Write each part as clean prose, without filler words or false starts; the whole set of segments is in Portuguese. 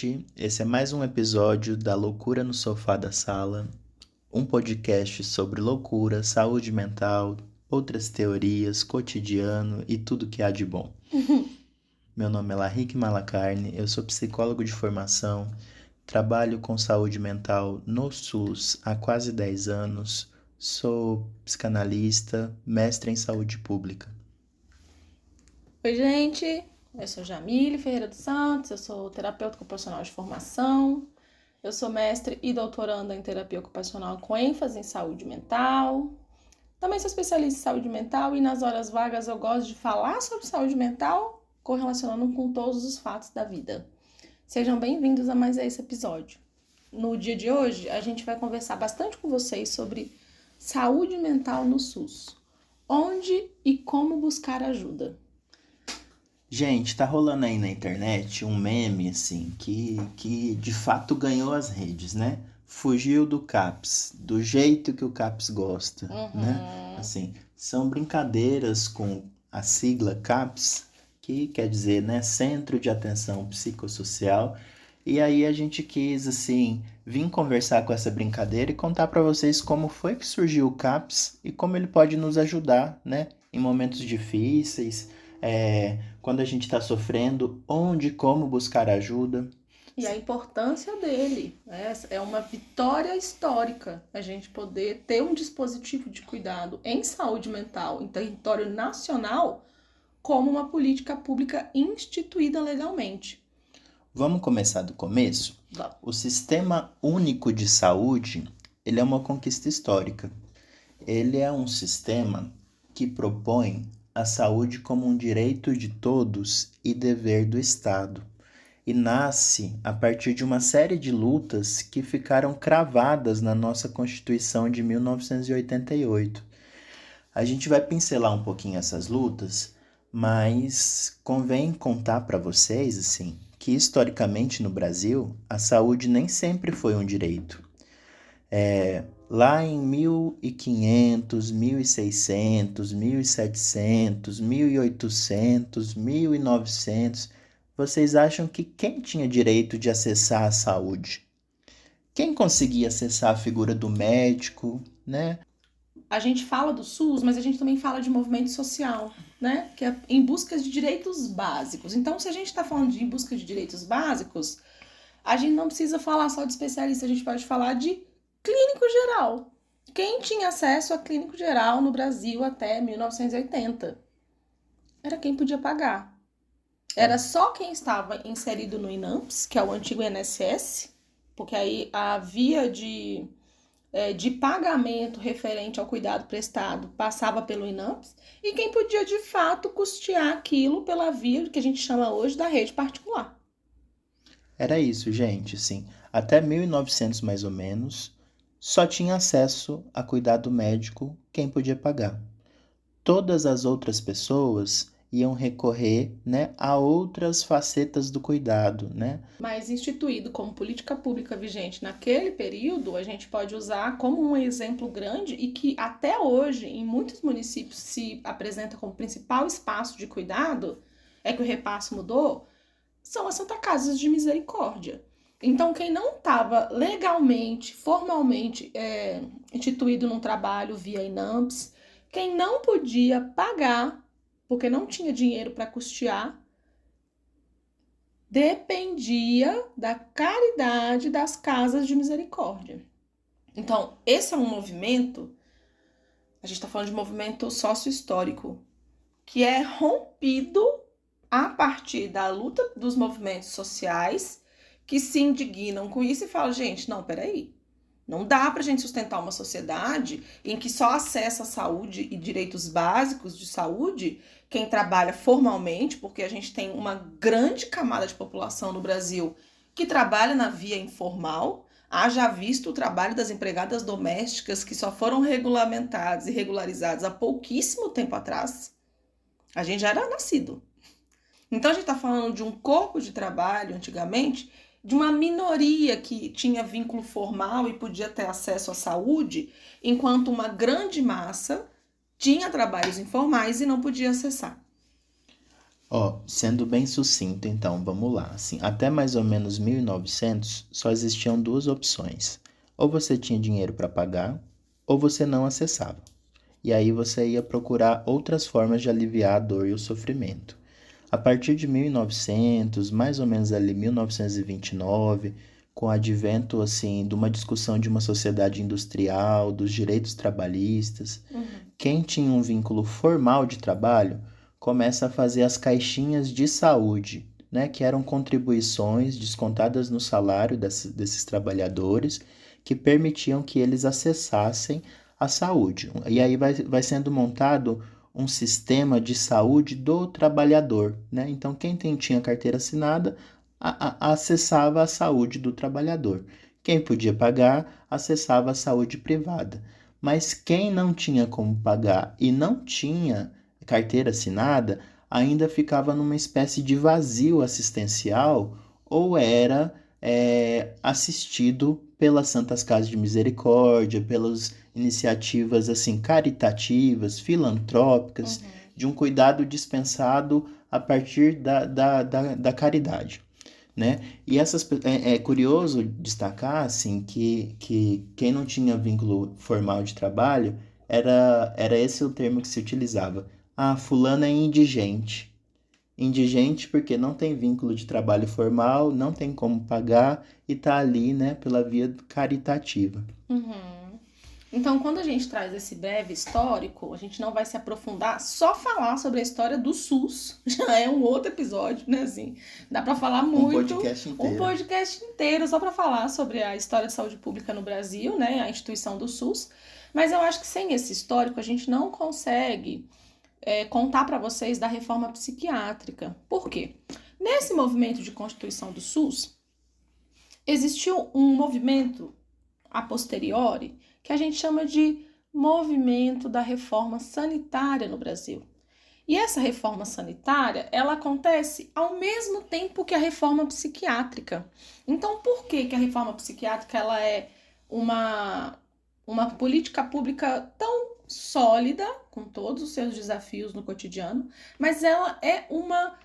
gente! Esse é mais um episódio da Loucura no Sofá da Sala, um podcast sobre loucura, saúde mental, outras teorias, cotidiano e tudo que há de bom. Meu nome é Larik Malacarne, eu sou psicólogo de formação, trabalho com saúde mental no SUS há quase 10 anos, sou psicanalista, mestre em saúde pública. Oi, gente, eu sou Jamile Ferreira dos Santos, eu sou terapeuta ocupacional de formação, eu sou mestre e doutoranda em terapia ocupacional com ênfase em saúde mental. Também sou especialista em saúde mental e nas horas vagas eu gosto de falar sobre saúde mental, correlacionando com todos os fatos da vida. Sejam bem-vindos a mais esse episódio. No dia de hoje, a gente vai conversar bastante com vocês sobre saúde mental no SUS. Onde e como buscar ajuda. Gente, tá rolando aí na internet um meme, assim, que de fato ganhou as redes, né? Fugiu do CAPS, do jeito que o CAPS gosta, né? Assim, são brincadeiras com a sigla CAPS, que quer dizer, né, Centro de Atenção Psicossocial. E aí a gente quis, assim, vir conversar com essa brincadeira e contar para vocês como foi que surgiu o CAPS e como ele pode nos ajudar, né, em momentos difíceis, quando a gente está sofrendo, onde e como buscar ajuda. E a importância dele, né? É uma vitória histórica a gente poder ter um dispositivo de cuidado em saúde mental em território nacional como uma política pública instituída legalmente. Vamos começar do começo? Vamos. O Sistema Único de Saúde, ele é uma conquista histórica. Ele é um sistema que propõe a saúde como um direito de todos e dever do Estado. E nasce a partir de uma série de lutas que ficaram cravadas na nossa Constituição de 1988. A gente vai pincelar um pouquinho essas lutas, mas convém contar para vocês, assim, que historicamente no Brasil, a saúde nem sempre foi um direito. Lá em 1500, 1600, 1700, 1800, 1900, vocês acham que quem tinha direito de acessar a saúde? Quem conseguia acessar a figura do médico, né? A gente fala do SUS, mas a gente também fala de movimento social, né? Que é em busca de direitos básicos. Então, se a gente está falando de em busca de direitos básicos, a gente não precisa falar só de especialista, a gente pode falar de clínico geral. Quem tinha acesso a clínico geral no Brasil até 1980? Era quem podia pagar. Era só quem estava inserido no INAMPS, que é o antigo INSS, porque aí a via de pagamento referente ao cuidado prestado passava pelo INAMPS, e quem podia de fato custear aquilo pela via que a gente chama hoje da rede particular. Era isso, gente, sim. Até 1900 mais ou menos, só tinha acesso a cuidado médico quem podia pagar. Todas as outras pessoas iam recorrer, né, a outras facetas do cuidado, né? Mas instituído como política pública vigente naquele período, a gente pode usar como um exemplo grande e que até hoje em muitos municípios se apresenta como principal espaço de cuidado, é que o repasse mudou, são as Santa Casas de Misericórdia. Então, quem não estava legalmente, formalmente instituído num trabalho via INAMPS, quem não podia pagar, porque não tinha dinheiro para custear, dependia da caridade das casas de misericórdia. Então, esse é um movimento, a gente está falando de movimento sócio-histórico, que é rompido a partir da luta dos movimentos sociais que se indignam com isso e falam, gente, não, peraí, não dá pra gente sustentar uma sociedade em que só acessa a saúde e direitos básicos de saúde quem trabalha formalmente, porque a gente tem uma grande camada de população no Brasil que trabalha na via informal. Haja visto o trabalho das empregadas domésticas que só foram regulamentadas e regularizadas há pouquíssimo tempo atrás. A gente já era nascido. Então a gente está falando de um corpo de trabalho, antigamente, de uma minoria que tinha vínculo formal e podia ter acesso à saúde, enquanto uma grande massa tinha trabalhos informais e não podia acessar. Ó, sendo bem sucinto, então, vamos lá. Assim, até mais ou menos 1900, só existiam duas opções. Ou você tinha dinheiro para pagar, ou você não acessava. E aí você ia procurar outras formas de aliviar a dor e o sofrimento. A partir de 1900, mais ou menos ali 1929, com o advento assim de uma discussão de uma sociedade industrial, dos direitos trabalhistas, Uhum. quem tinha um vínculo formal de trabalho começa a fazer as caixinhas de saúde, né, que eram contribuições descontadas no salário desses trabalhadores que permitiam que eles acessassem a saúde. E aí vai sendo montado um sistema de saúde do trabalhador, né? Então, tinha carteira assinada acessava a saúde do trabalhador. Quem podia pagar acessava a saúde privada. Mas quem não tinha como pagar e não tinha carteira assinada, ainda ficava numa espécie de vazio assistencial ou era assistido pelas Santas Casas de Misericórdia, pelas iniciativas assim caritativas, filantrópicas, Uhum. de um cuidado dispensado a partir da caridade. Né? E é curioso destacar assim que quem não tinha vínculo formal de trabalho era esse o termo que se utilizava. Ah, fulano é indigente. Indigente porque não tem vínculo de trabalho formal, não tem como pagar e está ali, né, pela via caritativa. Uhum. Então, quando a gente traz esse breve histórico, a gente não vai se aprofundar, só falar sobre a história do SUS já é um outro episódio, né? Assim, dá para falar Um muito, podcast um inteiro. podcast inteiro só para falar sobre a história de saúde pública no Brasil, né? A instituição do SUS. Mas eu acho que sem esse histórico a gente não consegue contar para vocês da reforma psiquiátrica. Por quê? Nesse movimento de constituição do SUS, existiu um movimento a posteriori, que a gente chama de movimento da reforma sanitária no Brasil. E essa reforma sanitária, ela acontece ao mesmo tempo que a reforma psiquiátrica. Então, por que, que a reforma psiquiátrica ela é uma política pública tão sólida, com todos os seus desafios no cotidiano, mas ela é uma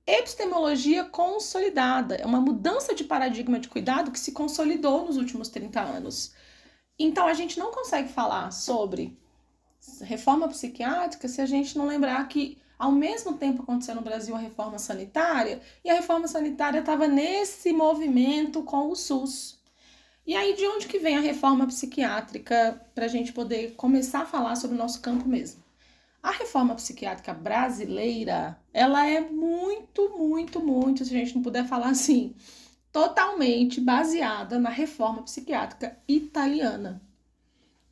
epistemologia consolidada, é uma mudança de paradigma de cuidado que se consolidou nos últimos 30 anos. Então, a gente não consegue falar sobre reforma psiquiátrica se a gente não lembrar que, ao mesmo tempo, aconteceu no Brasil a reforma sanitária, e a reforma sanitária estava nesse movimento com o SUS. E aí, de onde que vem a reforma psiquiátrica para a gente poder começar a falar sobre o nosso campo mesmo? A reforma psiquiátrica brasileira, ela é muito, se a gente não puder falar assim, totalmente baseada na reforma psiquiátrica italiana.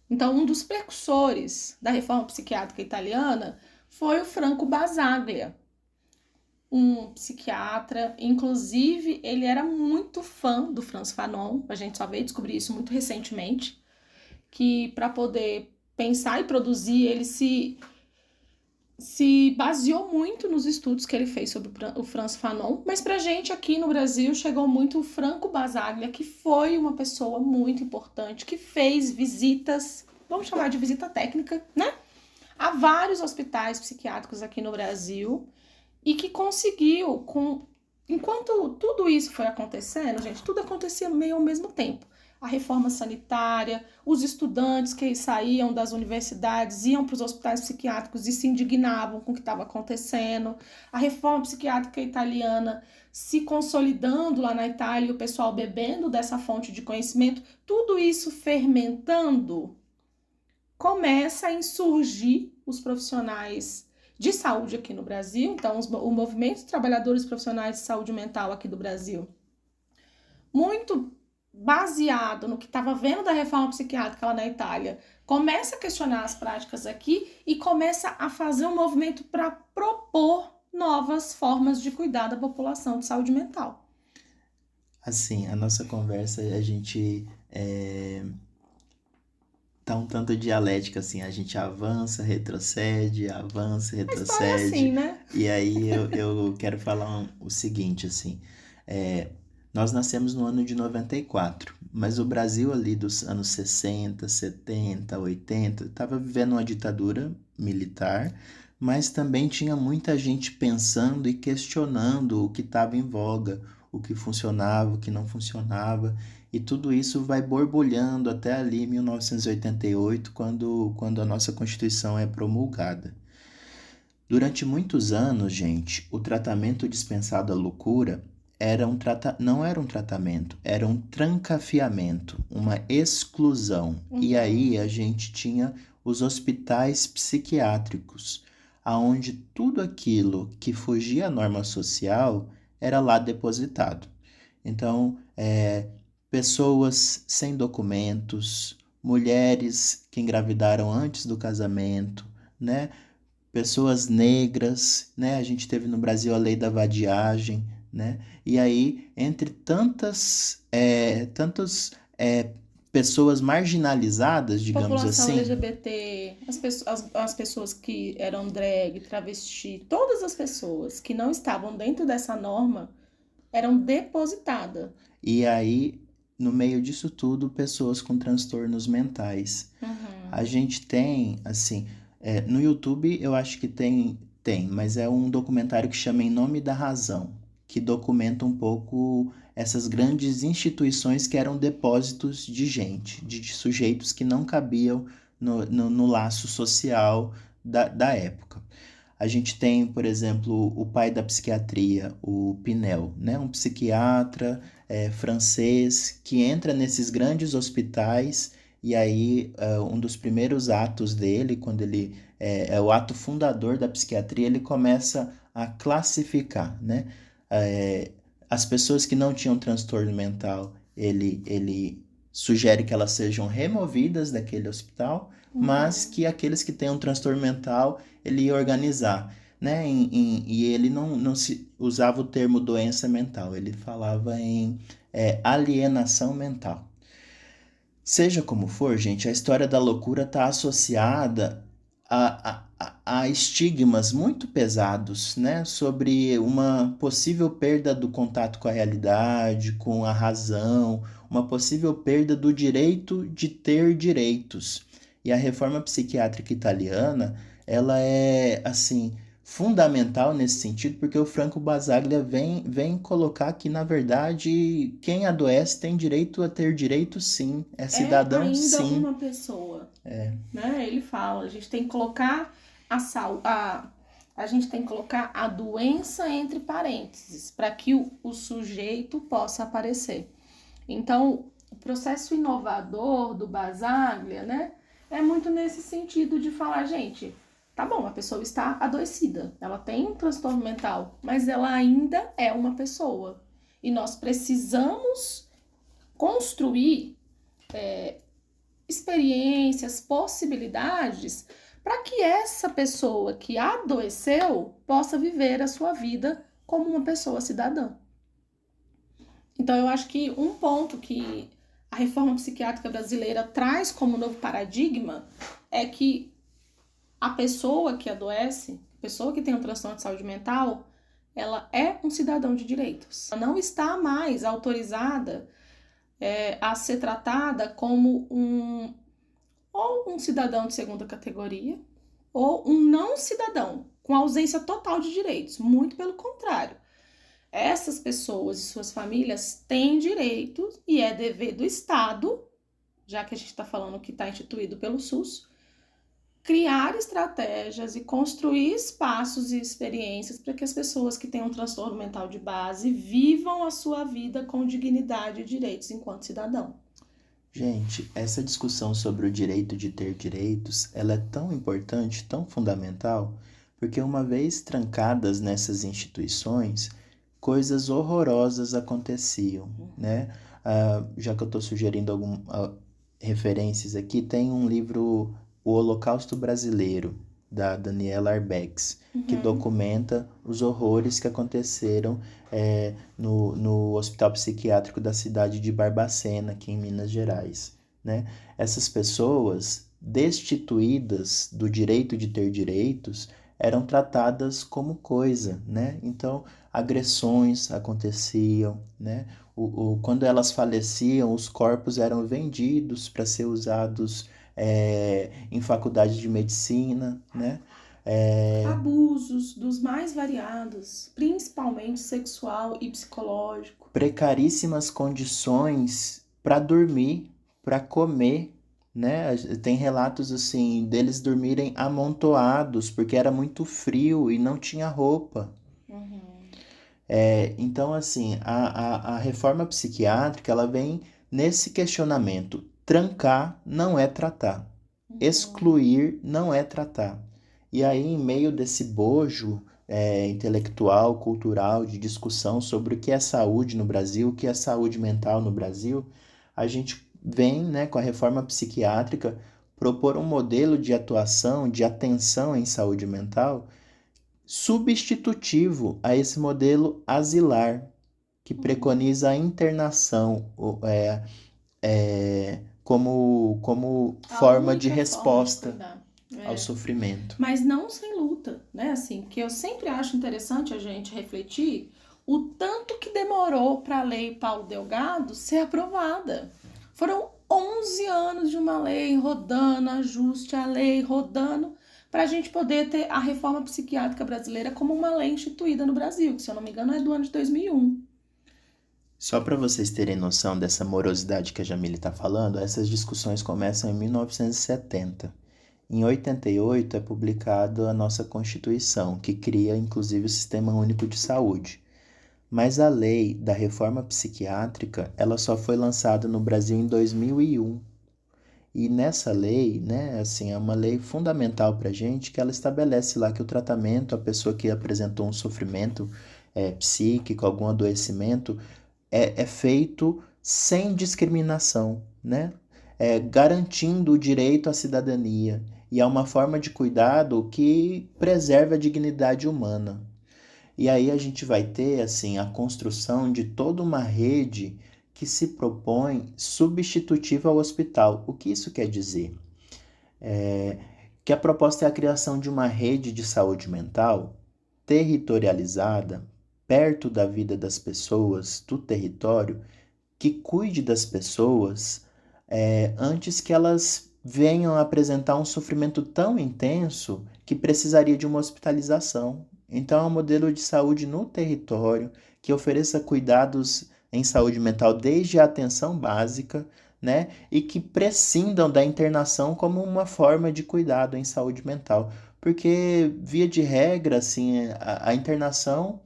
Então, um dos precursores da reforma psiquiátrica italiana foi o Franco Basaglia, um psiquiatra. Inclusive, ele era muito fã do Frantz Fanon. A gente só veio descobrir isso muito recentemente, que para poder pensar e produzir, ele se baseou muito nos estudos que ele fez sobre o Frantz Fanon, mas pra gente aqui no Brasil chegou muito o Franco Basaglia, que foi uma pessoa muito importante, que fez visitas, vamos chamar de visita técnica, né? A vários hospitais psiquiátricos aqui no Brasil e que conseguiu, enquanto tudo isso foi acontecendo, gente, tudo acontecia meio ao mesmo tempo. A reforma sanitária, os estudantes que saíam das universidades iam para os hospitais psiquiátricos e se indignavam com o que estava acontecendo. A reforma psiquiátrica italiana se consolidando lá na Itália e o pessoal bebendo dessa fonte de conhecimento. Tudo isso fermentando, começa a insurgir os profissionais de saúde aqui no Brasil. Então, o movimento de trabalhadores profissionais de saúde mental aqui do Brasil, muito baseado no que estava vendo da reforma psiquiátrica lá na Itália, começa a questionar as práticas aqui e começa a fazer um movimento para propor novas formas de cuidar da população de saúde mental. Assim, a nossa conversa, a gente tá um tanto dialética, assim, a gente avança, A história é assim, retrocede, né? e aí eu quero falar o seguinte, assim, é, nós nascemos no ano de 94, mas o Brasil ali dos anos 60, 70, 80 estava vivendo uma ditadura militar, mas também tinha muita gente pensando e questionando o que estava em voga, o que funcionava, o que não funcionava, e tudo isso vai borbulhando até ali 1988, quando a nossa Constituição é promulgada. Durante muitos anos, gente, o tratamento dispensado à loucura não era um tratamento, era um trancafiamento, uma exclusão. E aí a gente tinha os hospitais psiquiátricos, aonde tudo aquilo que fugia à norma social era lá depositado. Então, pessoas sem documentos, mulheres que engravidaram antes do casamento, né? Pessoas negras, né? A gente teve no Brasil a lei da vadiagem, né? E aí, entre tantas pessoas marginalizadas, digamos População assim, LGBT, as pessoas que eram drag, travesti, todas as pessoas que não estavam dentro dessa norma eram depositadas. e aí, no meio disso tudo, pessoas com transtornos mentais. A gente tem, assim, no YouTube eu acho que tem, mas é um documentário que chama Em Nome da Razão, que documenta um pouco essas grandes instituições que eram depósitos de gente, de sujeitos que não cabiam no laço social da época. A gente tem, por exemplo, o pai da psiquiatria, o Pinel, né? Um psiquiatra francês que entra nesses grandes hospitais e aí um dos primeiros atos dele, quando ele é o ato fundador da psiquiatria, ele começa a classificar, né? É, as pessoas que não tinham transtorno mental, ele sugere que elas sejam removidas daquele hospital, mas que aqueles que têm um transtorno mental ele ia organizar, né? E ele não se usava o termo doença mental, ele falava em alienação mental. Seja como for, gente, a história da loucura está associada a estigmas muito pesados, né? Sobre uma possível perda do contato com a realidade, com a razão, uma possível perda do direito de ter direitos. E a reforma psiquiátrica italiana, ela é, assim, fundamental nesse sentido, porque o Franco Basaglia vem colocar que, na verdade, quem adoece tem direito a ter direito, sim, é É cidadão, ainda sim. uma pessoa. Né? Ele fala, a gente tem que colocar a gente tem que colocar a doença entre parênteses para que o sujeito possa aparecer. Então, o processo inovador do Basaglia, né, é muito nesse sentido de falar, gente, tá bom, a pessoa está adoecida, ela tem um transtorno mental, mas ela ainda é uma pessoa. E nós precisamos construir experiências, possibilidades para que essa pessoa que adoeceu possa viver a sua vida como uma pessoa cidadã. Então, eu acho que um ponto que a reforma psiquiátrica brasileira traz como novo paradigma é que a pessoa que adoece, a pessoa que tem um transtorno de saúde mental, ela é um cidadão de direitos. Ela não está mais autorizada a ser tratada como ou um cidadão de segunda categoria, ou um não cidadão, com ausência total de direitos. Muito pelo contrário. Essas pessoas e suas famílias têm direitos e é dever do Estado, já que a gente está falando que está instituído pelo SUS, criar estratégias e construir espaços e experiências para que as pessoas que têm um transtorno mental de base vivam a sua vida com dignidade e direitos enquanto cidadão. Gente, essa discussão sobre o direito de ter direitos, ela é tão importante, tão fundamental, porque uma vez trancadas nessas instituições, coisas horrorosas aconteciam, né? Já que eu estou sugerindo algumas referências aqui, tem um livro, O Holocausto Brasileiro, da Daniela Arbex, que documenta os horrores que aconteceram no Hospital Psiquiátrico da cidade de Barbacena, aqui em Minas Gerais, né? Essas pessoas destituídas do direito de ter direitos eram tratadas como coisa, né? Então, agressões aconteciam, né? quando elas faleciam, os corpos eram vendidos para ser usados em faculdade de medicina, né? Abusos dos mais variados, principalmente sexual e psicológico. Precaríssimas condições para dormir, para comer, né? Tem relatos assim deles dormirem amontoados porque era muito frio e não tinha roupa. Então, assim, a reforma psiquiátrica ela vem nesse questionamento. Trancar não é tratar. Excluir não é tratar. E aí, em meio desse bojo intelectual, cultural, de discussão sobre o que é saúde no Brasil, o que é saúde mental no Brasil, a gente vem, né, com a reforma psiquiátrica propor um modelo de atuação, de atenção em saúde mental substitutivo a esse modelo asilar, que preconiza a internação como forma de resposta ao sofrimento. Mas não sem luta, né? Assim, que eu sempre acho interessante a gente refletir o tanto que demorou para a lei Paulo Delgado ser aprovada. Foram 11 anos de uma lei rodando, ajuste a lei rodando, para a gente poder ter a reforma psiquiátrica brasileira como uma lei instituída no Brasil, que, se eu não me engano, é do ano de 2001. Só para vocês terem noção dessa morosidade que a Jamile está falando, essas discussões começam em 1970. Em 88 é publicada a nossa Constituição, que cria inclusive o Sistema Único de Saúde. Mas a lei da reforma psiquiátrica, ela só foi lançada no Brasil em 2001. E nessa lei, né, assim, é uma lei fundamental para a gente, que ela estabelece lá que o tratamento, a pessoa que apresentou um sofrimento psíquico, algum adoecimento, é feito sem discriminação, né? Garantindo o direito à cidadania. E é uma forma de cuidado que preserva a dignidade humana. E aí a gente vai ter assim a construção de toda uma rede que se propõe substitutiva ao hospital. O que isso quer dizer? Que a proposta é a criação de uma rede de saúde mental territorializada, perto da vida das pessoas, do território, que cuide das pessoas antes que elas venham a apresentar um sofrimento tão intenso que precisaria de uma hospitalização. Então, é um modelo de saúde no território que ofereça cuidados em saúde mental desde a atenção básica, né? E que prescindam da internação como uma forma de cuidado em saúde mental. Porque, via de regra, assim, a internação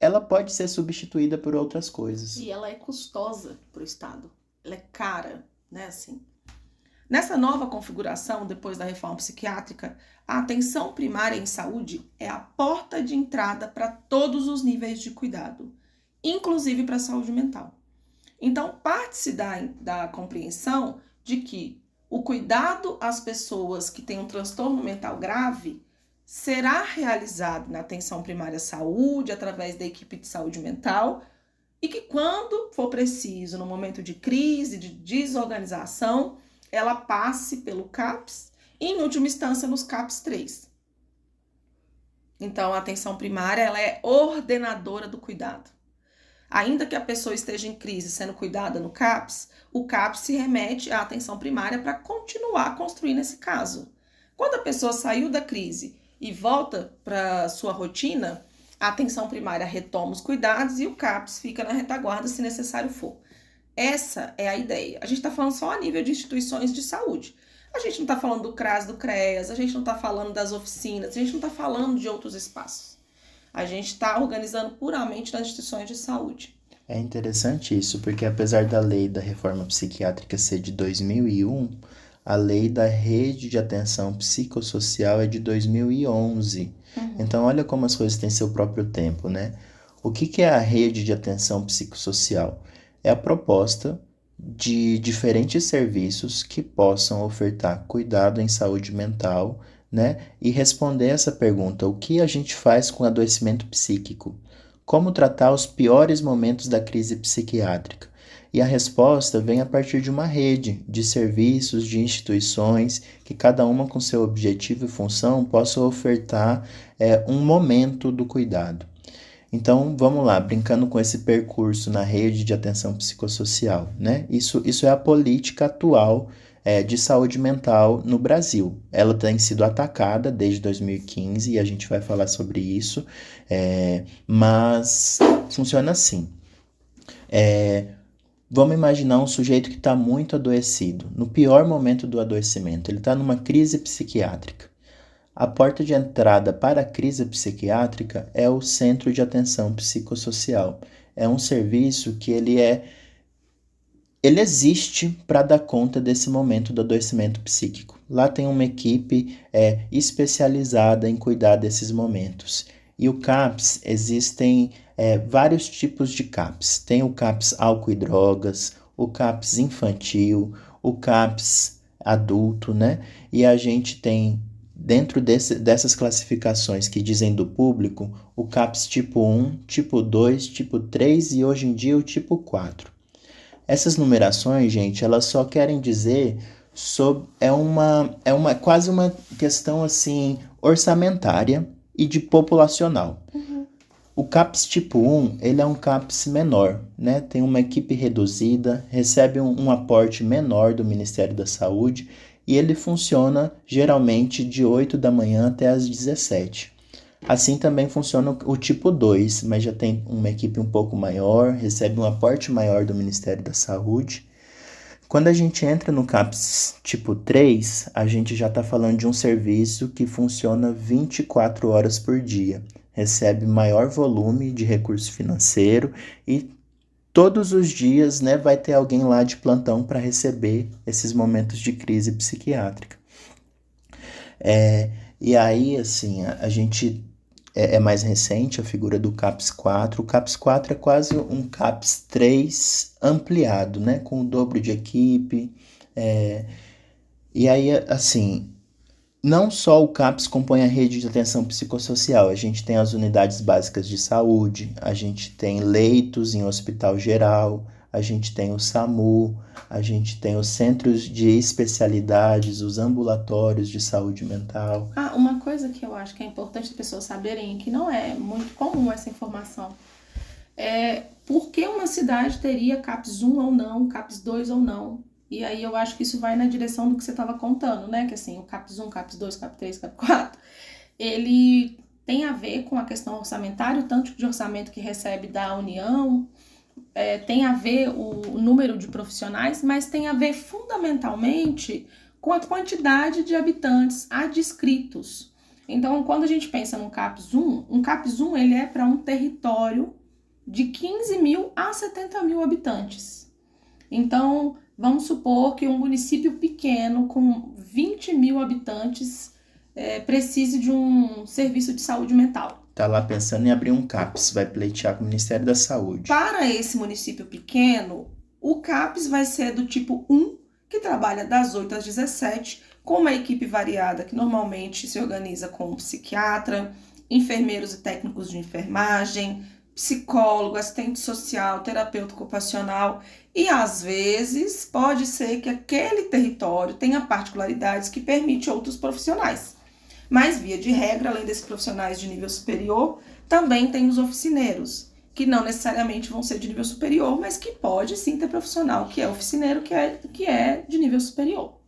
ela pode ser substituída por outras coisas. E ela é custosa para o Estado. Ela é cara, né, assim. Nessa nova configuração, depois da reforma psiquiátrica, a atenção primária em saúde é a porta de entrada para todos os níveis de cuidado, inclusive para a saúde mental. Então, parte-se da compreensão de que o cuidado às pessoas que têm um transtorno mental grave será realizado na atenção primária à saúde, através da equipe de saúde mental, e que quando for preciso, no momento de crise, de desorganização, ela passe pelo CAPS e, em última instância, nos CAPS 3. Então, a atenção primária ela é ordenadora do cuidado. Ainda que a pessoa esteja em crise sendo cuidada no CAPS, o CAPS se remete à atenção primária para continuar construindo esse caso. Quando a pessoa saiu da crise e volta para sua rotina, a atenção primária retoma os cuidados e o CAPS fica na retaguarda se necessário for. Essa é a ideia. A gente está falando só a nível de instituições de saúde. A gente não está falando do CRAS, do CREAS, a gente não está falando das oficinas, a gente não está falando de outros espaços. A gente está organizando puramente nas instituições de saúde. É interessante isso, porque apesar da lei da reforma psiquiátrica ser de 2001, a lei da rede de atenção psicossocial é de 2011. Então, olha como as coisas têm seu próprio tempo, né? O que é a rede de atenção psicossocial? É a proposta de diferentes serviços que possam ofertar cuidado em saúde mental, né? E responder essa pergunta: o que a gente faz com adoecimento psíquico? Como tratar os piores momentos da crise psiquiátrica? E a resposta vem a partir de uma rede de serviços, de instituições, que cada uma com seu objetivo e função possa ofertar um momento do cuidado. Então, vamos lá, brincando com esse percurso na rede de atenção psicossocial, né? Isso é a política atual de saúde mental no Brasil. Ela tem sido atacada desde 2015 e a gente vai falar sobre isso, mas funciona assim. Vamos imaginar um sujeito que está muito adoecido, no pior momento do adoecimento, ele está numa crise psiquiátrica. A porta de entrada para a crise psiquiátrica é o Centro de Atenção Psicossocial. É um serviço que ele existe para dar conta desse momento do adoecimento psíquico. Lá tem uma equipe especializada em cuidar desses momentos. E o CAPS, existem vários tipos de CAPS. Tem o CAPS álcool e drogas, o CAPS infantil, o CAPS adulto, né? E a gente tem, dentro dessas classificações que dizem do público, o CAPS tipo 1, tipo 2, tipo 3 e hoje em dia o tipo 4. Essas numerações, gente, elas só querem dizer sobre é uma quase uma questão assim orçamentária e de populacional. O CAPS tipo 1, ele é um CAPS menor, né? Tem uma equipe reduzida, recebe um aporte menor do Ministério da Saúde e ele funciona geralmente de 8 da manhã até as 17. Assim também funciona o tipo 2, mas já tem uma equipe um pouco maior, recebe um aporte maior do Ministério da Saúde. Quando a gente entra no CAPS tipo 3, a gente já está falando de um serviço que funciona 24 horas por dia, recebe maior volume de recurso financeiro e todos os dias, né, vai ter alguém lá de plantão para receber esses momentos de crise psiquiátrica. E aí, assim, a gente é mais recente a figura do CAPS 4. O CAPS 4 é quase um CAPS 3 ampliado, né? Com o dobro de equipe. E aí, assim, não só o CAPS compõe a rede de atenção psicossocial, a gente tem as unidades básicas de saúde, a gente tem leitos em hospital geral, a gente tem o SAMU, a gente tem os centros de especialidades, os ambulatórios de saúde mental. Uma coisa que eu acho que é importante as pessoas saberem, que não é muito comum essa informação, é por que uma cidade teria CAPS 1 ou não, CAPS 2 ou não. E aí eu acho que isso vai na direção do que você estava contando, né? Que assim, o CAPS 1, CAPS 2, CAPS 3, CAPS 4, ele tem a ver com a questão orçamentária, o tanto de orçamento que recebe da União, tem a ver o número de profissionais, mas tem a ver fundamentalmente com a quantidade de habitantes adscritos. Então, quando a gente pensa no CAPS 1, um CAPS 1 ele é para um território de 15 mil a 70 mil habitantes. Então, vamos supor que um município pequeno com 20 mil habitantes precise de um serviço de saúde mental. Tá lá pensando em abrir um CAPS, vai pleitear com o Ministério da Saúde. Para esse município pequeno, o CAPS vai ser do tipo 1, que trabalha das 8 às 17, com uma equipe variada que normalmente se organiza com um psiquiatra, enfermeiros e técnicos de enfermagem, psicólogo, assistente social, terapeuta ocupacional e às vezes pode ser que aquele território tenha particularidades que permitem outros profissionais. Mas, via de regra, além desses profissionais de nível superior, também tem os oficineiros, que não necessariamente vão ser de nível superior, mas que pode sim ter profissional que é oficineiro, que é de nível superior.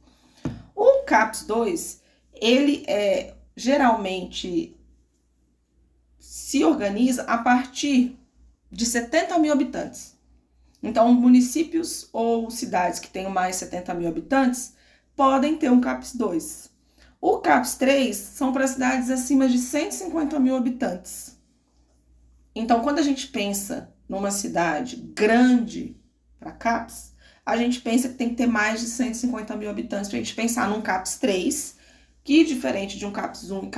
O CAPS 2, ele geralmente se organiza a partir de 70 mil habitantes. Então, municípios ou cidades que tenham mais de 70 mil habitantes podem ter um CAPS 2. O CAPS 3 são para cidades acima de 150 mil habitantes. Então, quando a gente pensa numa cidade grande para CAPS, a gente pensa que tem que ter mais de 150 mil habitantes para a gente pensar num CAPS 3, que diferente de um CAPS 1 e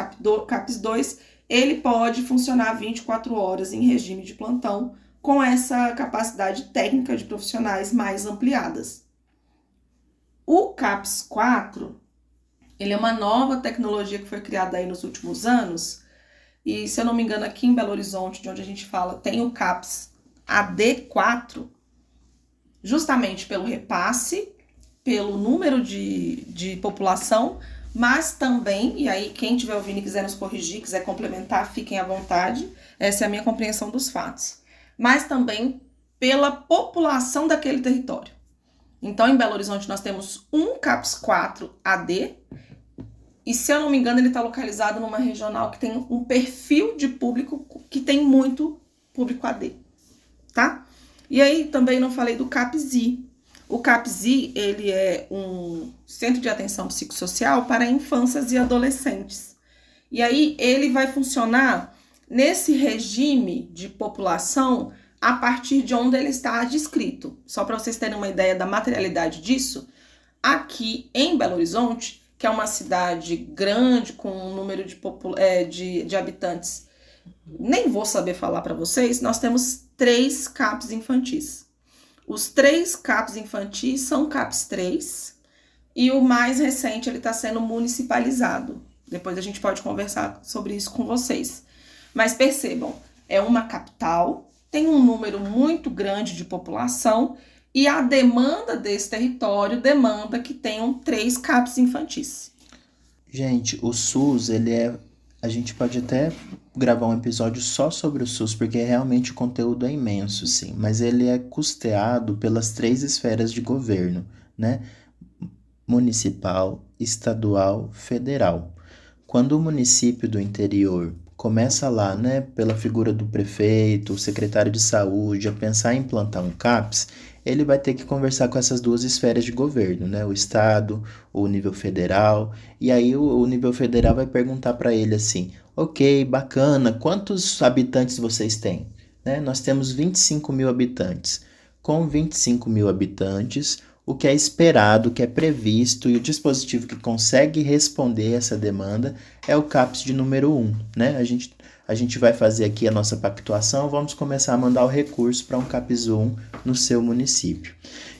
CAPS 2, ele pode funcionar 24 horas em regime de plantão, com essa capacidade técnica de profissionais mais ampliadas. O CAPS 4, ele é uma nova tecnologia que foi criada aí nos últimos anos, e se eu não me engano aqui em Belo Horizonte, de onde a gente fala, tem o CAPS AD4, justamente pelo repasse, pelo número de população, Mas também, e aí quem estiver ouvindo e quiser nos corrigir, quiser complementar, fiquem à vontade, essa é a minha compreensão dos fatos. Mas também pela população daquele território. Então, em Belo Horizonte, nós temos um CAPS 4 AD, e se eu não me engano, ele está localizado numa regional que tem um perfil de público que tem muito público AD, tá? E aí também não falei do CAPS-I. O CAPS-I, ele é um centro de atenção psicossocial para infâncias e adolescentes. E aí ele vai funcionar nesse regime de população a partir de onde ele está adscrito. Só para vocês terem uma ideia da materialidade disso, aqui em Belo Horizonte, que é uma cidade grande com um número de habitantes, nem vou saber falar para vocês, nós temos 3 CAPs infantis. Os 3 CAPs infantis são CAPs 3 e o mais recente ele está sendo municipalizado. Depois a gente pode conversar sobre isso com vocês. Mas percebam, é uma capital, tem um número muito grande de população e a demanda desse território demanda que tenham 3 CAPs infantis. Gente, o SUS, ele é. A gente pode até gravar um episódio só sobre o SUS, porque realmente o conteúdo é imenso, sim. Mas ele é custeado pelas 3 esferas de governo, né? Municipal, estadual, federal. Quando o município do interior começa lá, né, pela figura do prefeito, o secretário de saúde, a pensar em implantar um CAPS, ele vai ter que conversar com essas 2 esferas de governo, né, o estado, o nível federal, e aí o nível federal vai perguntar para ele assim, ok, bacana, quantos habitantes vocês têm? Né, nós temos 25 mil habitantes. Com 25 mil habitantes, o que é esperado, o que é previsto e o dispositivo que consegue responder essa demanda é o CAPS de número 1, né? A gente vai fazer aqui a nossa pactuação, vamos começar a mandar o recurso para um CAPS 1 no seu município.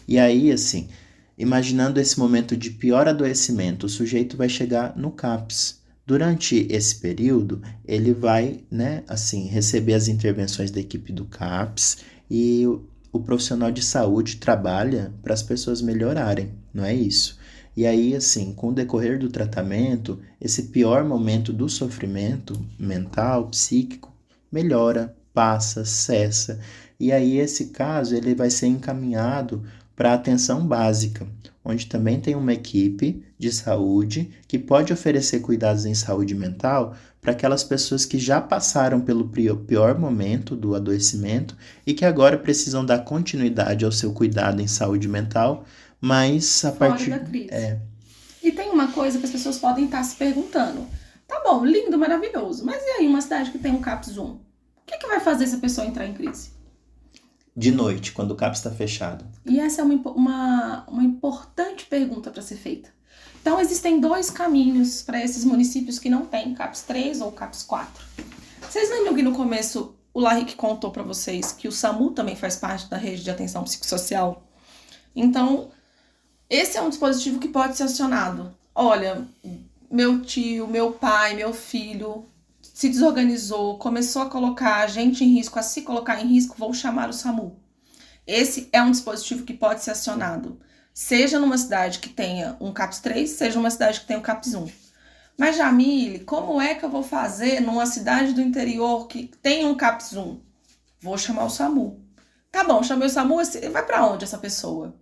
E aí, assim, imaginando esse momento de pior adoecimento, o sujeito vai chegar no CAPS. Durante esse período, ele vai, né, assim, receber as intervenções da equipe do CAPS e o profissional de saúde trabalha para as pessoas melhorarem, não é isso? E aí, assim, com o decorrer do tratamento, esse pior momento do sofrimento mental, psíquico, melhora, passa, cessa. E aí, esse caso, ele vai ser encaminhado para a atenção básica, onde também tem uma equipe de saúde que pode oferecer cuidados em saúde mental para aquelas pessoas que já passaram pelo pior momento do adoecimento e que agora precisam dar continuidade ao seu cuidado em saúde mental, mas a Fora partir... da crise. E tem uma coisa que as pessoas podem estar se perguntando. Tá bom, lindo, maravilhoso, mas e aí uma cidade que tem um CAPS 1? O que vai fazer essa pessoa entrar em crise? De noite, quando o CAPS está fechado. E essa é uma importante pergunta para ser feita. Então, existem 2 caminhos para esses municípios que não têm CAPS 3 ou CAPS 4. Vocês lembram que no começo o Larrick contou para vocês que o SAMU também faz parte da rede de atenção psicossocial? Então, esse é um dispositivo que pode ser acionado. Olha, meu tio, meu pai, meu filho se desorganizou, começou a colocar a gente em risco, a se colocar em risco, vou chamar o SAMU. Esse é um dispositivo que pode ser acionado, seja numa cidade que tenha um CAPS 3, seja numa cidade que tenha um CAPS 1. Mas, Jamile, como é que eu vou fazer numa cidade do interior que tem um CAPS 1? Vou chamar o SAMU. Tá bom, chamei o SAMU, vai para onde essa pessoa?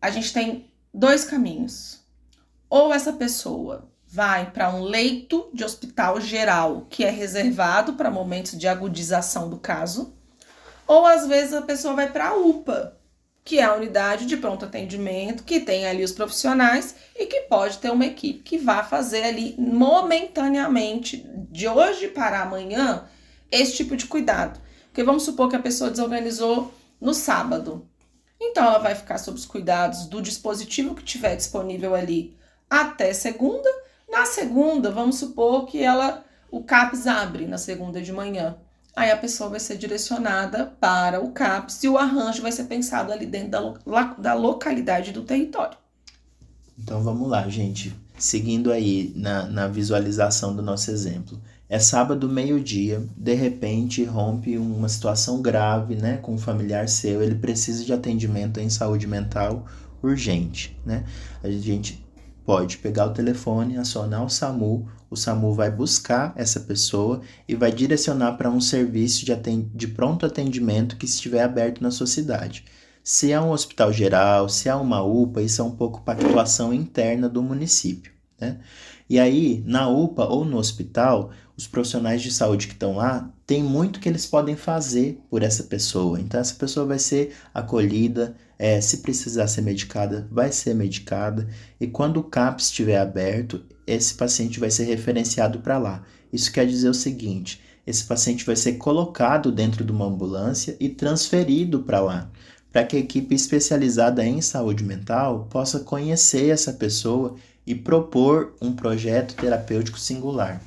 A gente tem 2 caminhos. Ou essa pessoa vai para um leito de hospital geral, que é reservado para momentos de agudização do caso, ou às vezes a pessoa vai para a UPA, que é a unidade de pronto atendimento, que tem ali os profissionais e que pode ter uma equipe que vá fazer ali momentaneamente, de hoje para amanhã, esse tipo de cuidado. Porque vamos supor que a pessoa desorganizou no sábado. Então ela vai ficar sob os cuidados do dispositivo que tiver disponível ali até segunda. Na segunda, vamos supor que o CAPS abre na segunda de manhã. Aí a pessoa vai ser direcionada para o CAPS e o arranjo vai ser pensado ali dentro da localidade do território. Então vamos lá, gente. Seguindo aí na visualização do nosso exemplo. É sábado, meio-dia, de repente rompe uma situação grave, né, com um familiar seu, ele precisa de atendimento em saúde mental urgente, né? A gente Pode pegar o telefone, acionar o SAMU vai buscar essa pessoa e vai direcionar para um serviço de pronto atendimento que estiver aberto na sua cidade. Se é um hospital geral, se é uma UPA, isso é um pouco pactuação interna do município, né? E aí, na UPA ou no hospital, os profissionais de saúde que estão lá, tem muito que eles podem fazer por essa pessoa. Então, essa pessoa vai ser acolhida, se precisar ser medicada, vai ser medicada. E quando o CAPS estiver aberto, esse paciente vai ser referenciado para lá. Isso quer dizer o seguinte: esse paciente vai ser colocado dentro de uma ambulância e transferido para lá, para que a equipe especializada em saúde mental possa conhecer essa pessoa e propor um projeto terapêutico singular.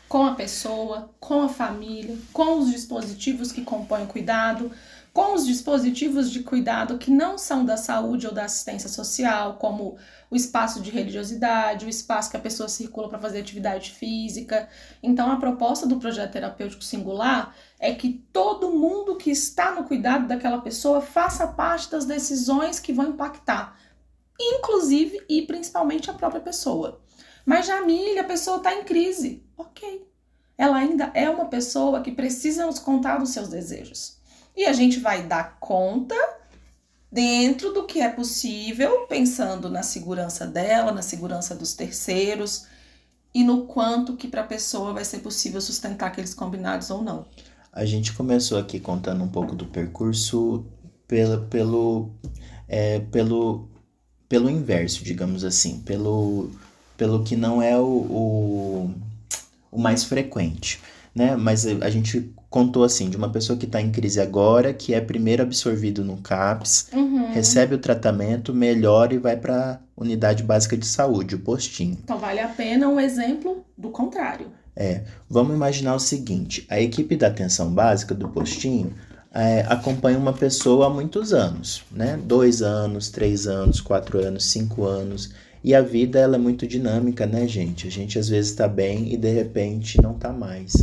Com a pessoa, com a família, com os dispositivos que compõem o cuidado, com os dispositivos de cuidado que não são da saúde ou da assistência social, como o espaço de religiosidade, o espaço que a pessoa circula para fazer atividade física. Então, a proposta do projeto terapêutico singular é que todo mundo que está no cuidado daquela pessoa faça parte das decisões que vão impactar, inclusive e principalmente a própria pessoa. Mas, Jamília, a pessoa está em crise. Ok. Ela ainda é uma pessoa que precisa nos contar dos seus desejos. E a gente vai dar conta dentro do que é possível, pensando na segurança dela, na segurança dos terceiros e no quanto que para a pessoa vai ser possível sustentar aqueles combinados ou não. A gente começou aqui contando um pouco do percurso pelo inverso, digamos assim, pelo que não é o mais frequente, né? Mas a gente contou assim, de uma pessoa que está em crise agora, que é primeiro absorvido no CAPS, recebe o tratamento, melhora e vai para a unidade básica de saúde, o postinho. Então vale a pena um exemplo do contrário. Vamos imaginar o seguinte: a equipe da atenção básica do postinho acompanha uma pessoa há muitos anos, né? 2 anos, 3 anos, 4 anos, 5 anos. E a vida ela é muito dinâmica, né, gente? A gente às vezes está bem e de repente não está mais.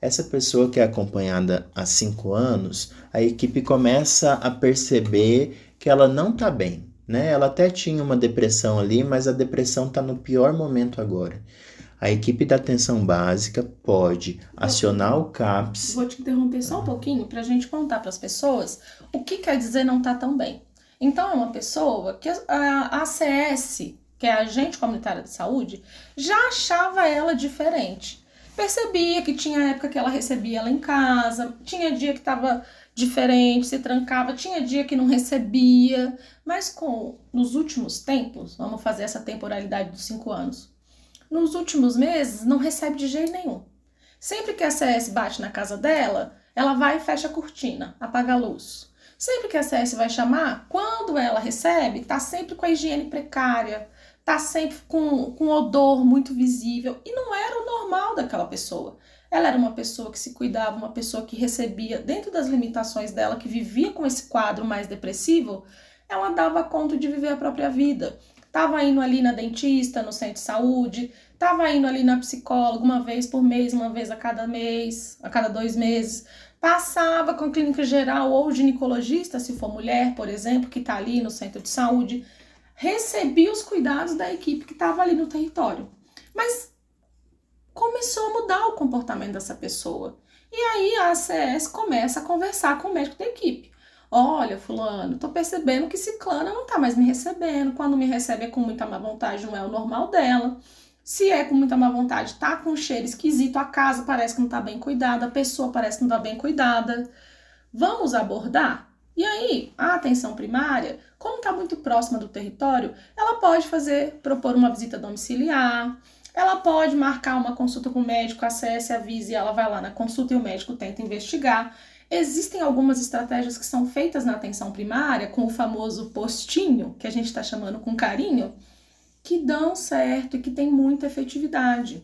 Essa pessoa que é acompanhada há 5 anos, a equipe começa a perceber que ela não está bem, né? Ela até tinha uma depressão ali, mas a depressão está no pior momento agora. A equipe da atenção básica pode acionar o CAPS. Vou te interromper só um pouquinho para a gente contar para as pessoas o que quer dizer não tá tão bem. Então, é uma pessoa que a ACS, que é a agente comunitária de saúde, já achava ela diferente. Percebia que tinha época que ela recebia ela em casa, tinha dia que estava diferente, se trancava, tinha dia que não recebia, mas nos últimos tempos, vamos fazer essa temporalidade dos 5 anos, nos últimos meses não recebe de jeito nenhum. Sempre que a CS bate na casa dela, ela vai e fecha a cortina, apaga a luz. Sempre que a CS vai chamar, quando ela recebe, tá sempre com a higiene precária, tá sempre com odor muito visível. E não era o normal daquela pessoa. Ela era uma pessoa que se cuidava, uma pessoa que recebia, dentro das limitações dela, que vivia com esse quadro mais depressivo, ela dava conta de viver a própria vida. Tava indo ali na dentista, no centro de saúde, tava indo ali na psicóloga uma vez por mês, uma vez a cada mês, a cada 2 meses. Passava com a clínica geral ou ginecologista, se for mulher, por exemplo, que tá ali no centro de saúde. Recebia os cuidados da equipe que estava ali no território. Mas começou a mudar o comportamento dessa pessoa. E aí a ACS começa a conversar com o médico da equipe. Olha, fulano, tô percebendo que ciclana não tá mais me recebendo. Quando me recebe é com muita má vontade, não é o normal dela. Se é com muita má vontade, tá com um cheiro esquisito, a casa parece que não tá bem cuidada, a pessoa parece que não tá bem cuidada. Vamos abordar? E aí, a atenção primária, como está muito próxima do território, ela pode propor uma visita domiciliar, ela pode marcar uma consulta com o médico, a CS avisa e ela vai lá na consulta e o médico tenta investigar. Existem algumas estratégias que são feitas na atenção primária, com o famoso postinho, que a gente está chamando com carinho, que dão certo e que tem muita efetividade.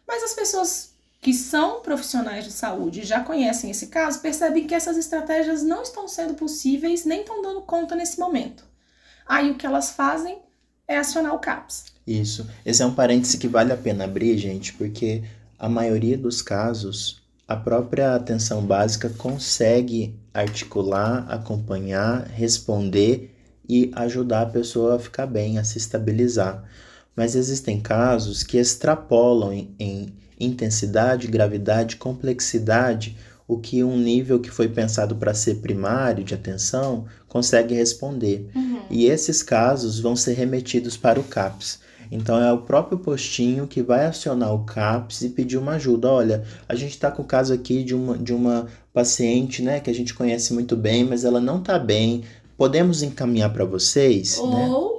Mas as pessoas que são profissionais de saúde e já conhecem esse caso, percebem que essas estratégias não estão sendo possíveis, nem estão dando conta nesse momento. Aí o que elas fazem é acionar o CAPS. Isso. Esse é um parêntese que vale a pena abrir, gente, porque a maioria dos casos, a própria atenção básica consegue articular, acompanhar, responder e ajudar a pessoa a ficar bem, a se estabilizar. mas existem casos que extrapolam em intensidade, gravidade, complexidade, o que um nível que foi pensado para ser primário de atenção consegue responder. E esses casos vão ser remetidos para o CAPS. Então é o próprio postinho que vai acionar o CAPS e pedir uma ajuda. Olha, a gente está com o caso aqui de uma paciente, né, que a gente conhece muito bem, mas ela não está bem. Podemos encaminhar para vocês, né? Ou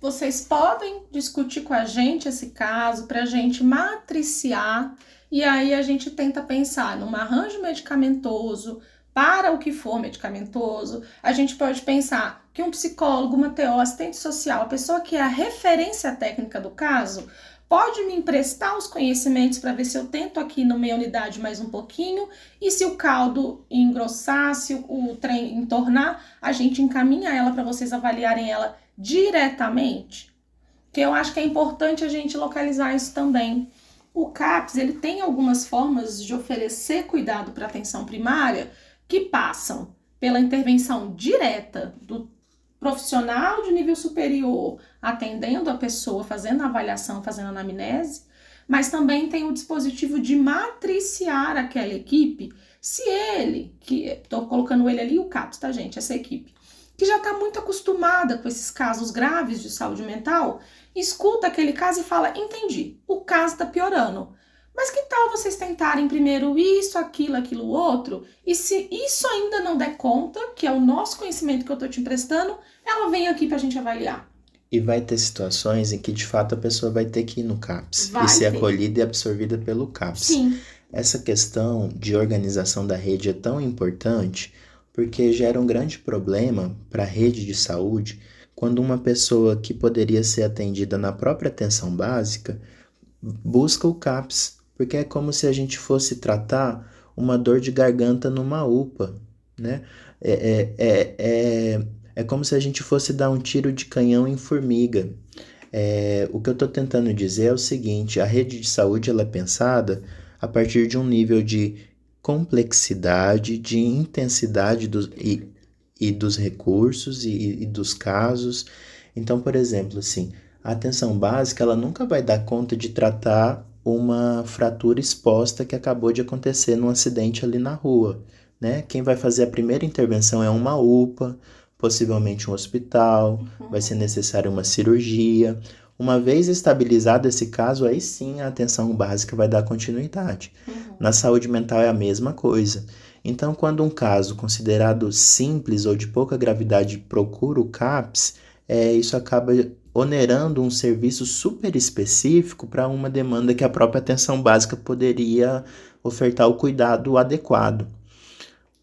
vocês podem discutir com a gente esse caso para a gente matriciar e aí a gente tenta pensar num arranjo medicamentoso para o que for medicamentoso. A gente pode pensar que um psicólogo, uma TO, assistente social, a pessoa que é a referência técnica do caso, pode me emprestar os conhecimentos para ver se eu tento aqui na minha unidade mais um pouquinho e se o caldo engrossar, se o trem entornar, a gente encaminha ela para vocês avaliarem ela diretamente, que eu acho que é importante a gente localizar isso também. O CAPS, ele tem algumas formas de oferecer cuidado para atenção primária que passam pela intervenção direta do profissional de nível superior, atendendo a pessoa, fazendo a avaliação, fazendo a anamnese, mas também tem o dispositivo de matriciar aquela equipe, se ele, que estou colocando ele ali, o CAPS, tá gente, essa equipe, que já está muito acostumada com esses casos graves de saúde mental, escuta aquele caso e fala, entendi, o caso está piorando, mas que tal vocês tentarem primeiro isso, aquilo, outro, e se isso ainda não der conta, que é o nosso conhecimento que eu estou te emprestando, ela vem aqui para a gente avaliar. E vai ter situações em que, de fato, a pessoa vai ter que ir no CAPS Vai e ser ter. acolhida e absorvida pelo CAPS. Sim. Essa questão de organização da rede é tão importante porque gera um grande problema para a rede de saúde quando uma pessoa que poderia ser atendida na própria atenção básica busca o CAPS, porque é como se a gente fosse tratar uma dor de garganta numa UPA, né? É como se a gente fosse dar um tiro de canhão em formiga. O que eu estou tentando dizer é o seguinte, a rede de saúde ela é pensada a partir de um nível de complexidade, de intensidade e dos recursos e dos casos. Então, por exemplo, assim, a atenção básica ela nunca vai dar conta de tratar uma fratura exposta que acabou de acontecer num acidente ali na rua, né? Quem vai fazer a primeira intervenção é uma UPA, possivelmente um hospital, vai ser necessária uma cirurgia. Uma vez estabilizado esse caso, aí sim a atenção básica vai dar continuidade. Na saúde mental é a mesma coisa. Então, quando um caso considerado simples ou de pouca gravidade procura o CAPS, isso acaba onerando um serviço super específico para uma demanda que a própria atenção básica poderia ofertar o cuidado adequado.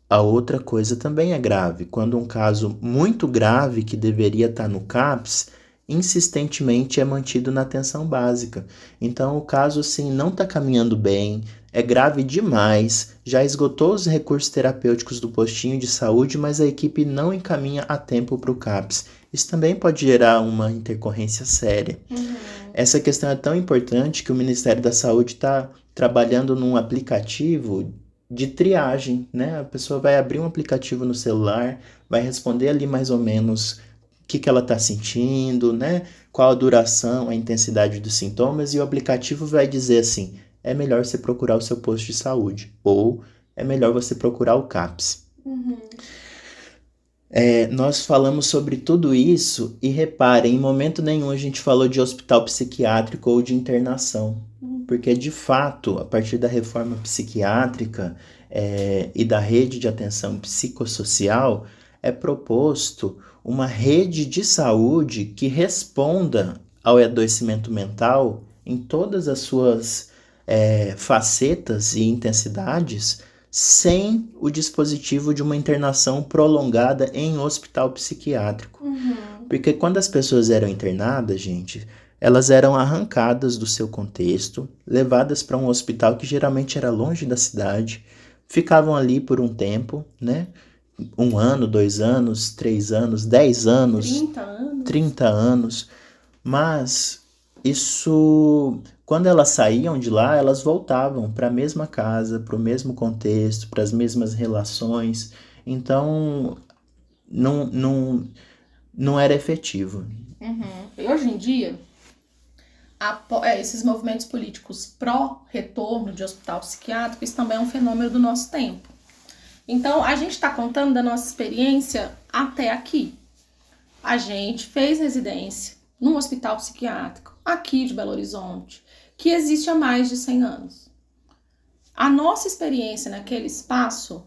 A outra coisa também é grave, quando um caso muito grave que deveria estar no CAPS, insistentemente é mantido na atenção básica. Então o caso sim não está caminhando bem, é grave demais, já esgotou os recursos terapêuticos do postinho de saúde, mas a equipe não encaminha a tempo para o CAPS. Isso também pode gerar uma intercorrência séria. Essa questão é tão importante que o Ministério da Saúde está trabalhando num aplicativo de triagem, né? A pessoa vai abrir um aplicativo no celular, vai responder ali mais ou menos o que ela está sentindo, né? Qual a duração, a intensidade dos sintomas, e o aplicativo vai dizer assim, é melhor você procurar o seu posto de saúde, ou é melhor você procurar o CAPS. Nós falamos sobre tudo isso e reparem, em momento nenhum a gente falou de hospital psiquiátrico ou de internação. Porque, de fato, a partir da reforma psiquiátrica e da rede de atenção psicossocial, é proposto uma rede de saúde que responda ao adoecimento mental em todas as suas facetas e intensidades, sem o dispositivo de uma internação prolongada em hospital psiquiátrico. Porque quando as pessoas eram internadas, gente, elas eram arrancadas do seu contexto, levadas para um hospital que geralmente era longe da cidade, ficavam ali por um tempo, né? 1 ano, 2 anos, 3 anos, 10 anos, 30 anos. Mas isso, quando elas saíam de lá, elas voltavam para a mesma casa, para o mesmo contexto, para as mesmas relações. Então, não era efetivo. E hoje em dia, esses movimentos políticos pró-retorno de hospital psiquiátrico, isso também é um fenômeno do nosso tempo. Então, a gente está contando da nossa experiência até aqui. A gente fez residência num hospital psiquiátrico aqui de Belo Horizonte, que existe há mais de 100 anos. A nossa experiência naquele espaço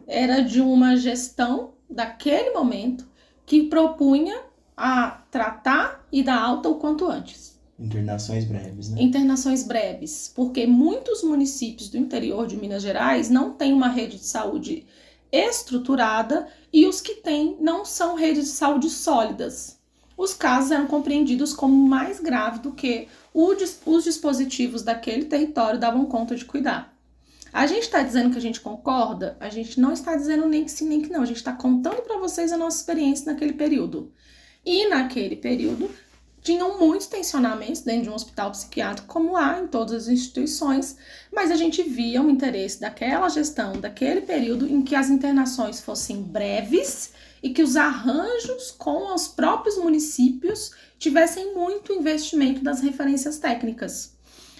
era de uma gestão daquele momento que propunha a tratar e dar alta o quanto antes. Internações breves, né? Internações breves, porque muitos municípios do interior de Minas Gerais não têm uma rede de saúde estruturada e os que têm não são redes de saúde sólidas. Os casos eram compreendidos como mais graves do que os dispositivos daquele território davam conta de cuidar. A gente está dizendo que a gente concorda? A gente não está dizendo nem que sim, nem que não. A gente está contando para vocês a nossa experiência naquele período. E naquele período, tinham muitos tensionamentos dentro de um hospital psiquiátrico, como há em todas as instituições, mas a gente via o interesse daquela gestão, daquele período em que as internações fossem breves e que os arranjos com os próprios municípios tivessem muito investimento das referências técnicas.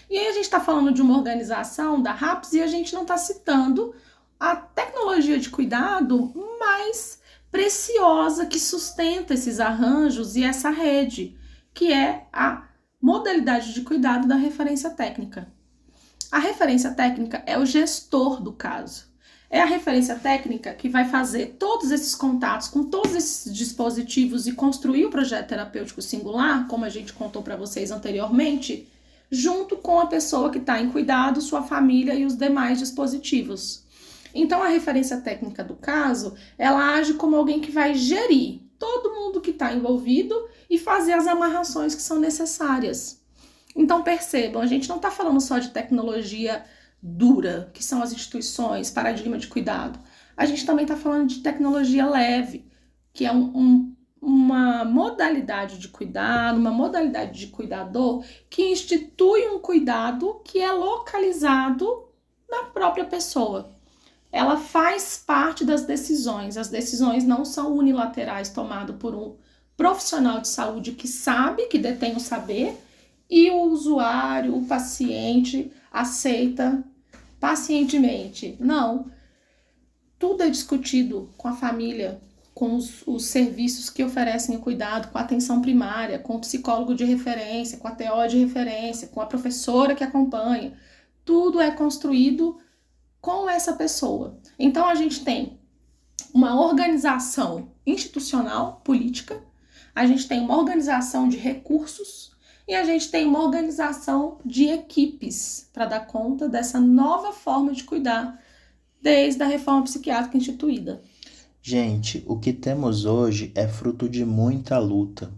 E aí a gente está falando de uma organização da RAPS e a gente não está citando a tecnologia de cuidado mais preciosa que sustenta esses arranjos e essa rede, que é a modalidade de cuidado da referência técnica. A referência técnica é o gestor do caso. É a referência técnica que vai fazer todos esses contatos com todos esses dispositivos e construir o projeto terapêutico singular, como a gente contou para vocês anteriormente, junto com a pessoa que está em cuidado, sua família e os demais dispositivos. Então, a referência técnica do caso, ela age como alguém que vai gerir todo mundo que está envolvido e fazer as amarrações que são necessárias. Então, percebam, a gente não está falando só de tecnologia dura, que são as instituições, paradigma de cuidado. A gente também está falando de tecnologia leve, que é uma modalidade de cuidado, uma modalidade de cuidador que institui um cuidado que é localizado na própria pessoa. Ela faz parte das decisões. As decisões não são unilaterais, tomadas por um profissional de saúde que sabe, que detém o saber, e o usuário, o paciente, aceita pacientemente. Não. Tudo é discutido com a família, com os serviços que oferecem o cuidado, com a atenção primária, com o psicólogo de referência, com a TO de referência, com a professora que acompanha. Tudo é construído com essa pessoa. Então, a gente tem uma organização institucional, política, a gente tem uma organização de recursos e a gente tem uma organização de equipes para dar conta dessa nova forma de cuidar desde a reforma psiquiátrica instituída. Gente, o que temos hoje é fruto de muita luta.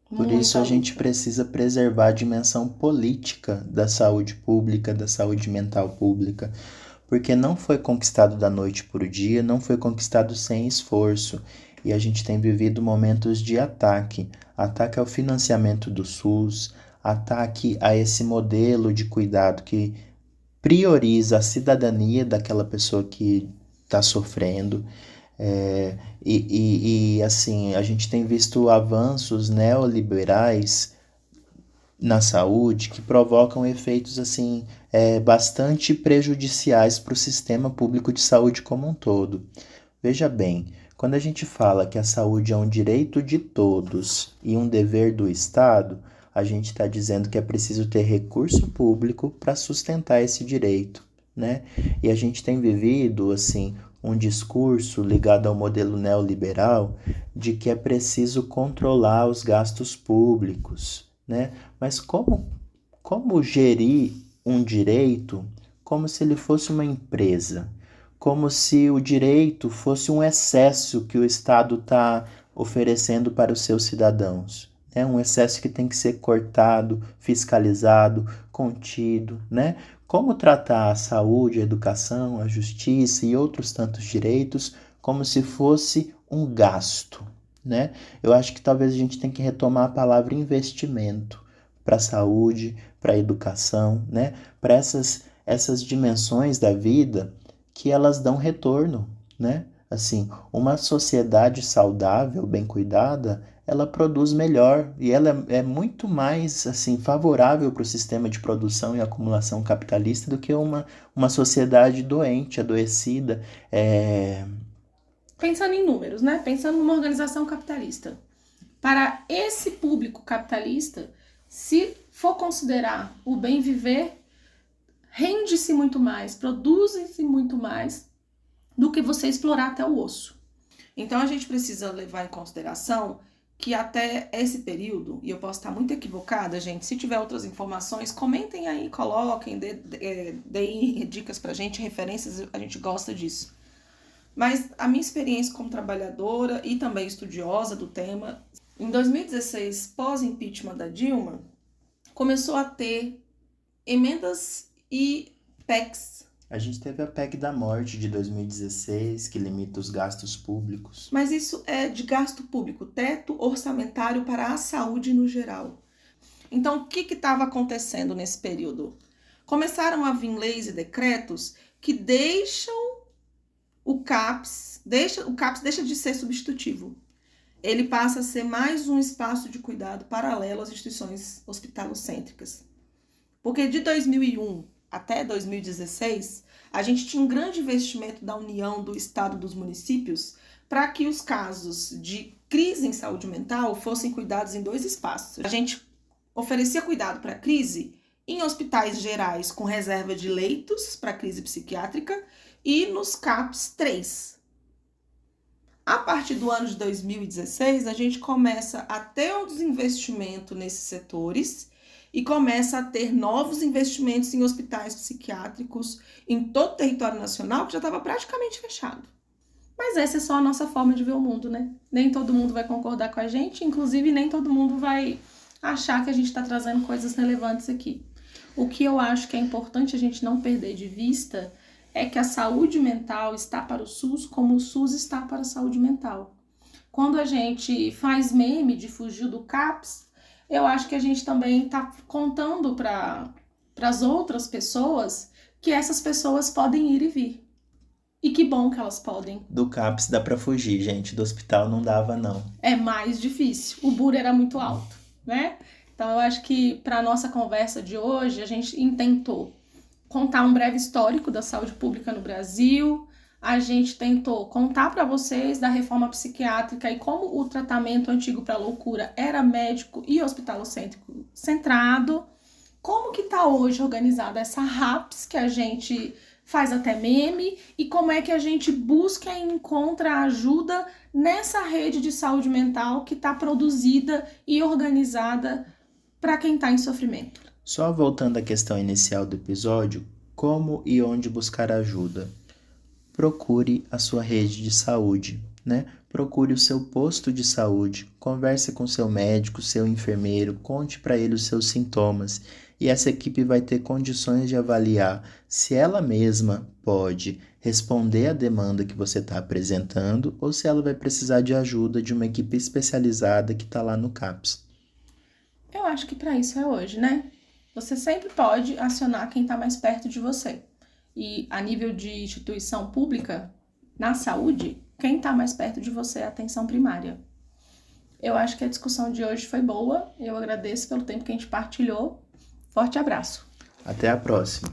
Por isso a gente precisa preservar a dimensão política da saúde pública, da saúde mental pública, porque não foi conquistado da noite para o dia, não foi conquistado sem esforço. E a gente tem vivido momentos de ataque ao financiamento do SUS, ataque a esse modelo de cuidado que prioriza a cidadania daquela pessoa que está sofrendo. Assim, a gente tem visto avanços neoliberais na saúde que provocam efeitos assim bastante prejudiciais para o sistema público de saúde como um todo. Veja bem, quando a gente fala que a saúde é um direito de todos e um dever do Estado, a gente está dizendo que é preciso ter recurso público para sustentar esse direito, né? E a gente tem vivido assim um discurso ligado ao modelo neoliberal de que é preciso controlar os gastos públicos, né? Mas como gerir um direito como se ele fosse uma empresa? Como se o direito fosse um excesso que o Estado está oferecendo para os seus cidadãos. É um excesso que tem que ser cortado, fiscalizado, contido, né? Como tratar a saúde, a educação, a justiça e outros tantos direitos como se fosse um gasto, né? Eu acho que talvez a gente tenha que retomar a palavra investimento para a saúde, para a educação, né? Para essas dimensões da vida que elas dão retorno, né? Assim, uma sociedade saudável, bem cuidada, ela produz melhor e ela é muito mais assim favorável para o sistema de produção e acumulação capitalista do que uma sociedade doente, adoecida. Pensando em números, né? Pensando numa organização capitalista. Para esse público capitalista, se for considerar o bem viver, rende-se muito mais, produz-se muito mais do que você explorar até o osso. Então a gente precisa levar em consideração que até esse período, e eu posso estar muito equivocada, gente, se tiver outras informações, comentem aí, coloquem, deem dicas pra gente, referências, a gente gosta disso. Mas a minha experiência como trabalhadora e também estudiosa do tema, em 2016, pós-impeachment da Dilma, começou a ter emendas e PECs. A gente teve a PEC da morte de 2016, que limita os gastos públicos. Mas isso é de gasto público, teto orçamentário para a saúde no geral. Então, o que estava acontecendo nesse período? Começaram a vir leis e decretos que deixam o CAPS deixa de ser substitutivo. Ele passa a ser mais um espaço de cuidado paralelo às instituições hospitalocêntricas. Porque de 2001 até 2016, a gente tinha um grande investimento da União, do Estado, dos municípios, para que os casos de crise em saúde mental fossem cuidados em 2 espaços. A gente oferecia cuidado para a crise em hospitais gerais com reserva de leitos para crise psiquiátrica e nos CAPs 3. A partir do ano de 2016, a gente começa a ter um desinvestimento nesses setores e começa a ter novos investimentos em hospitais psiquiátricos em todo o território nacional, que já estava praticamente fechado. Mas essa é só a nossa forma de ver o mundo, né? Nem todo mundo vai concordar com a gente, inclusive nem todo mundo vai achar que a gente está trazendo coisas relevantes aqui. O que eu acho que é importante a gente não perder de vista é que a saúde mental está para o SUS como o SUS está para a saúde mental. Quando a gente faz meme de fugir do CAPS, eu acho que a gente também está contando para as outras pessoas que essas pessoas podem ir e vir. E que bom que elas podem. Do CAPS dá para fugir, gente. Do hospital não dava, não. É mais difícil. O burro era muito alto, né? Então eu acho que para a nossa conversa de hoje, a gente tentou contar um breve histórico da saúde pública no Brasil. A gente tentou contar para vocês da reforma psiquiátrica e como o tratamento antigo para loucura era médico e hospitalocêntrico centrado. Como que está hoje organizada essa RAPS que a gente faz até meme e como é que a gente busca e encontra ajuda nessa rede de saúde mental que está produzida e organizada para quem está em sofrimento. Só voltando à questão inicial do episódio, como e onde buscar ajuda? Procure a sua rede de saúde, né? Procure o seu posto de saúde, converse com seu médico, seu enfermeiro, conte para ele os seus sintomas e essa equipe vai ter condições de avaliar se ela mesma pode responder à demanda que você está apresentando ou se ela vai precisar de ajuda de uma equipe especializada que está lá no CAPS. Eu acho que para isso é hoje, né? Você sempre pode acionar quem está mais perto de você. E a nível de instituição pública, na saúde, quem está mais perto de você é a atenção primária. Eu acho que a discussão de hoje foi boa. Eu agradeço pelo tempo que a gente partilhou. Forte abraço. Até a próxima.